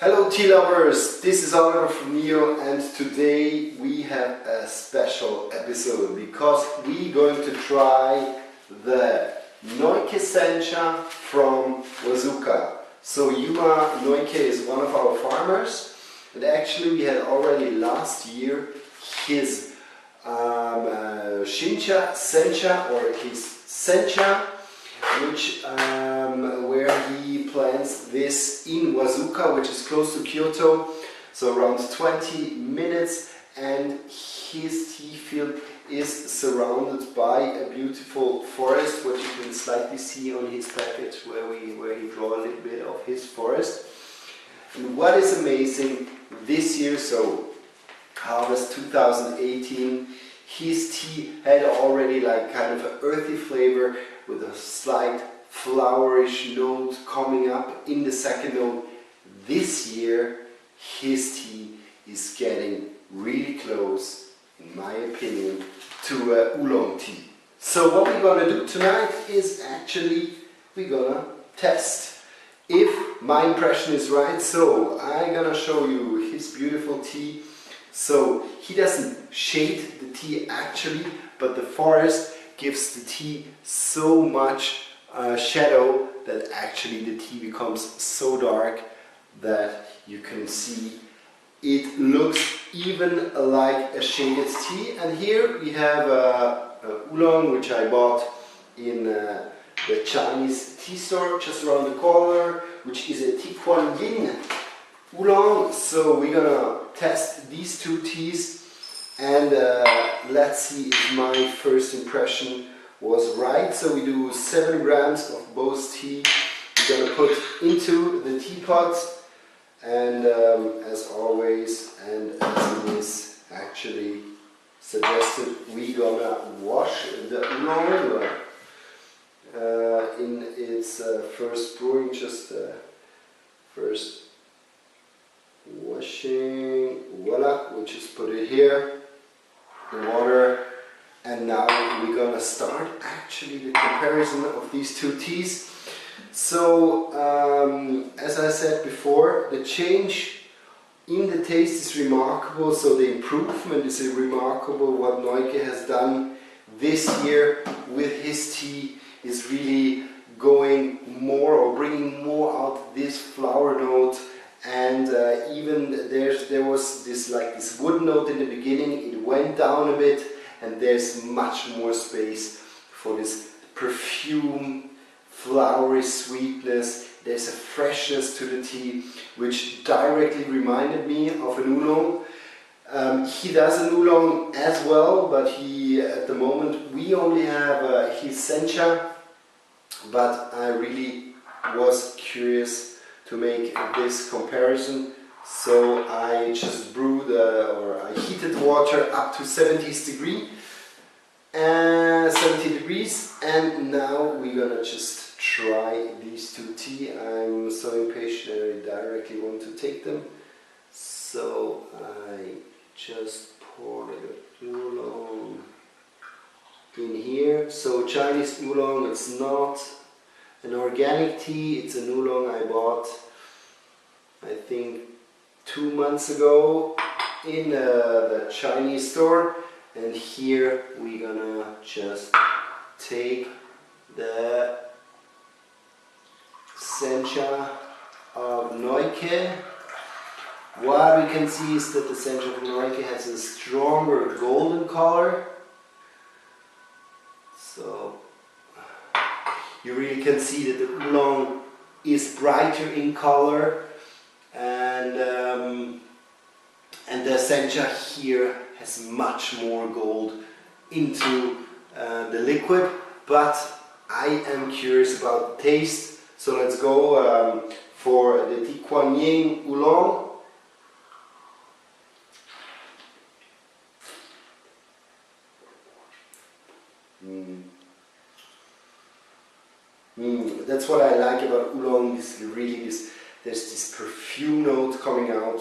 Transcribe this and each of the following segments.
Hello tea lovers, this is Oliver from Neo, and today we have a special episode because we're going to try the Noike Sencha from Wazuka. So Yuma Noike is one of our farmers, and actually we had already last year his Sencha or his Sencha, which where he plants this in Wazuka, which is close to Kyoto, so around 20 minutes, and his tea field is surrounded by a beautiful forest, what you can slightly see on his package where he draw a little bit of his forest. And what is amazing this year, so harvest 2018, his tea had already like kind of an earthy flavor with a slight flowerish note coming up in the second note. This year his tea is getting really close, in my opinion, to Oolong tea. So what we're gonna do tonight is actually we're gonna test if my impression is right. So I'm gonna show you his beautiful tea. So he doesn't shade the tea actually, but the forest gives the tea so much shadow that actually the tea becomes so dark that you can see it looks even like a shaded tea. And here we have a Oolong, which I bought in the Chinese tea store just around the corner, which is a Yin Oolong. So we're gonna test these two teas, and let's see if my first impression was right. So we do 7 grams of both tea. We're gonna put into the teapot, and as always, and as it is actually suggested, we're gonna wash the Oolong in its first brewing, just first washing, voila, we just put it here, the water, and now we're gonna start actually the comparison of these two teas. So as I said before, the change in the taste is remarkable, so the improvement is remarkable. What Noike has done this year with his tea is really going more or bringing more out this flower note. And even there was this wood note in the beginning. It went down a bit, and there's much more space for this perfume, flowery sweetness. There's a freshness to the tea which directly reminded me of an Oolong. He does an Oolong as well, but at the moment we only have his Sencha, but I really was curious to make this comparison, so I just I heated water up to 70 degrees, and now we're gonna just try these two tea. I'm so impatient, I directly want to take them, so I just pour the Oolong in here. So Chinese Oolong, it's not an organic tea, it's an Oolong I bought, I think 2 months ago in the Chinese store. And here we're gonna just take the Sencha of Noike. What we can see is that the Sencha of Noike has a stronger golden color. So you really can see that the Oolong is brighter in color, and the Sencha here has much more gold into the liquid. But I am curious about the taste, so let's go for the Yin Oolong. That's what I like about Oolong. There's this perfume note coming out,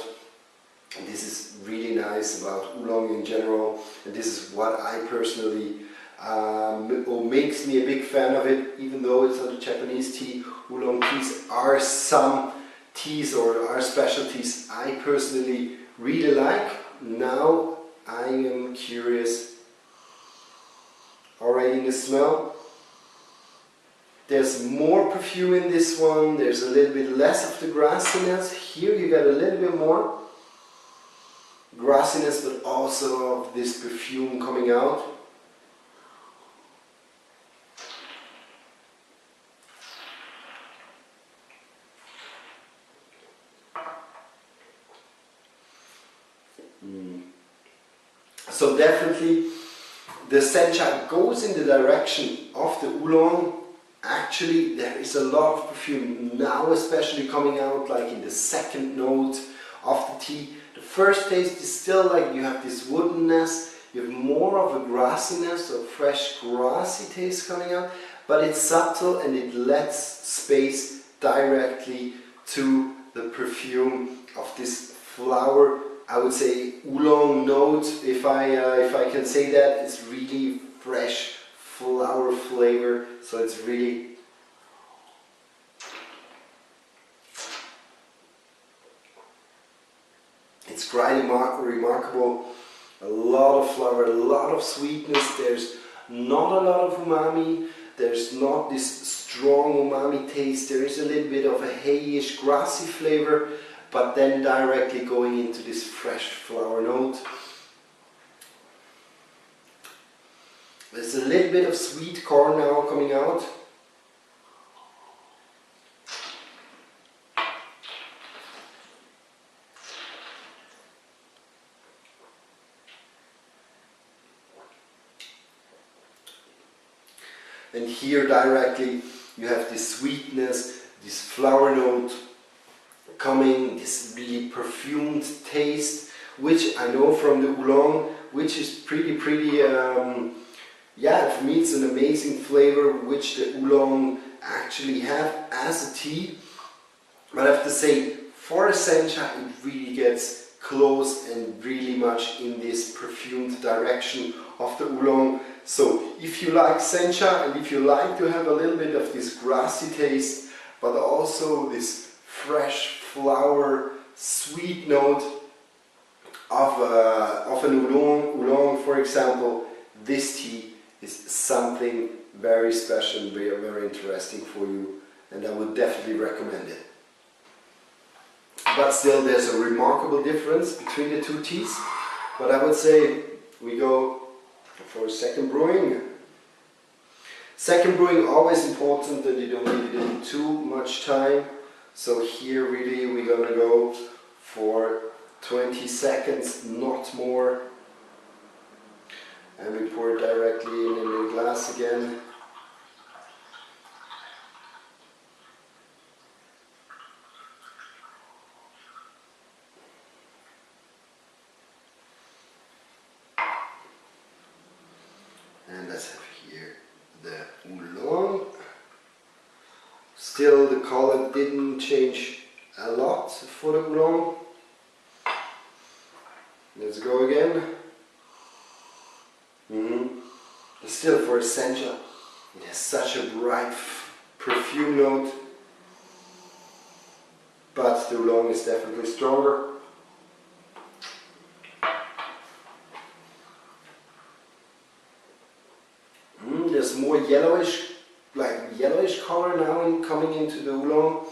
and this is really nice about Oolong in general, and this is what I personally makes me a big fan of it. Even though it's not a Japanese tea, Oolong teas are some teas or our specialties I personally really like. Now I am curious already in the smell. There's more perfume in this one, there's a little bit less of the grassiness. Here you get a little bit more grassiness, but also of this perfume coming out. So definitely the Sencha goes in the direction of the Oolong. Actually, there is a lot of perfume now, especially coming out like in the second note of the tea. The first taste is still like you have this woodenness, you have more of a grassiness, so fresh grassy taste coming out, but it's subtle and it lets space directly to the perfume of this flower. I would say Oolong note, if I can say that. It's really fresh flower flavor, so it's really quite remarkable. A lot of flower, a lot of sweetness. There's not a lot of umami. There's not this strong umami taste. There is a little bit of a hayish, grassy flavor, but then directly going into this fresh flower note. There's a little bit of sweet corn now coming out. And here directly you have this sweetness, this flower note coming, this really perfumed taste, which I know from the Oolong, which is pretty, yeah, for me it's an amazing flavor which the Oolong actually have as a tea. But I have to say, for a Sencha it really gets close and really much in this perfumed direction of the Oolong. So if you like Sencha and if you like to have a little bit of this grassy taste, but also this fresh flower sweet note of an Oolong, for example, this tea is something very special and very interesting for you, and I would definitely recommend it. But still, there's a remarkable difference between the two teas. But I would say we go for second brewing. Second brewing, always important that you don't leave it in too much time. So here really we're gonna go for 20 seconds, not more. And we pour it directly in the glass again. And let's have here the Oolong. Still the color didn't change a lot for the Oolong. Let's go again. Still for a Sencha, it has such a bright perfume note, but the Oolong is definitely stronger. There's more yellowish, color now coming into the Oolong,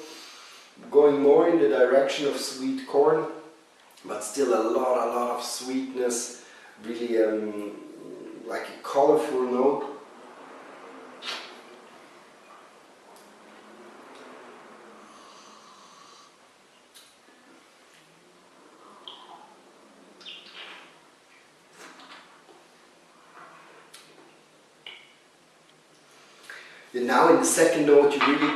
going more in the direction of sweet corn, but still a lot of sweetness, really like a colorful note. And now in the second note, you really,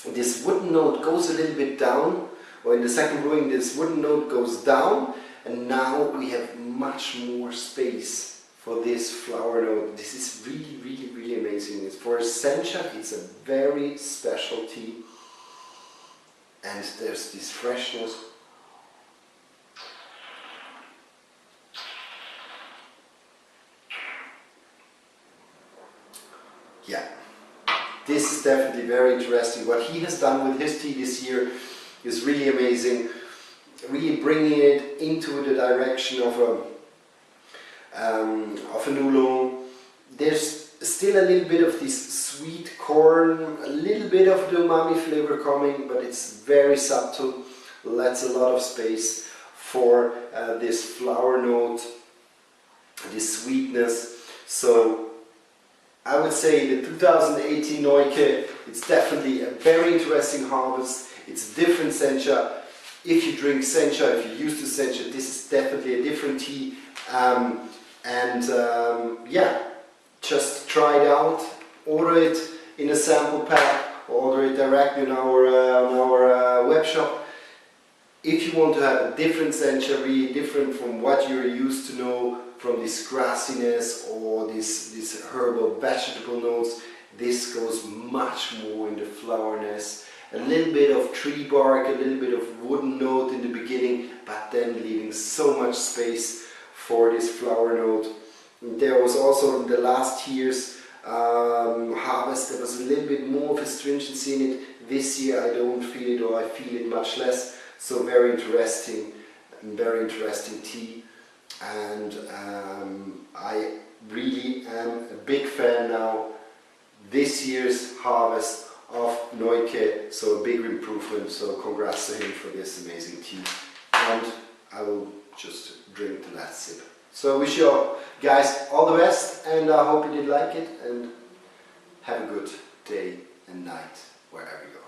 this wooden note goes a little bit down, or in the second brewing this wooden note goes down, and now we have much more space for this flower note. This is really amazing. It's for a Sencha, it's a very special tea, and there's this freshness. Yeah. This is definitely very interesting. What he has done with his tea this year, is really amazing, really bringing it into the direction of an oolong. There's still a little bit of this sweet corn, a little bit of the umami flavor coming, but it's very subtle, lets a lot of space for this flower note, this sweetness. So I would say the 2018 Noike, it's definitely a very interesting harvest. It's a different Sencha. If you drink Sencha, if you're used to Sencha, this is definitely a different tea. Yeah, just try it out, order it in a sample pack, or order it directly on our web shop. If you want to have a different Sencha, really different from what you're used to know, from this grassiness or this herbal vegetable notes, this goes much more in the flowerness. A little bit of tree bark, a little bit of wooden note in the beginning, but then leaving so much space for this flower note. There was also in the last year's harvest, there was a little bit more of astringency in it. This year I don't feel it, or I feel it much less. So very interesting tea, and I really am a big fan now this year's harvest of Noike, so a big improvement. So congrats to him for this amazing tea, and I will just drink the last sip. So I wish you guys all the best, and I hope you did like it, and have a good day and night wherever you are.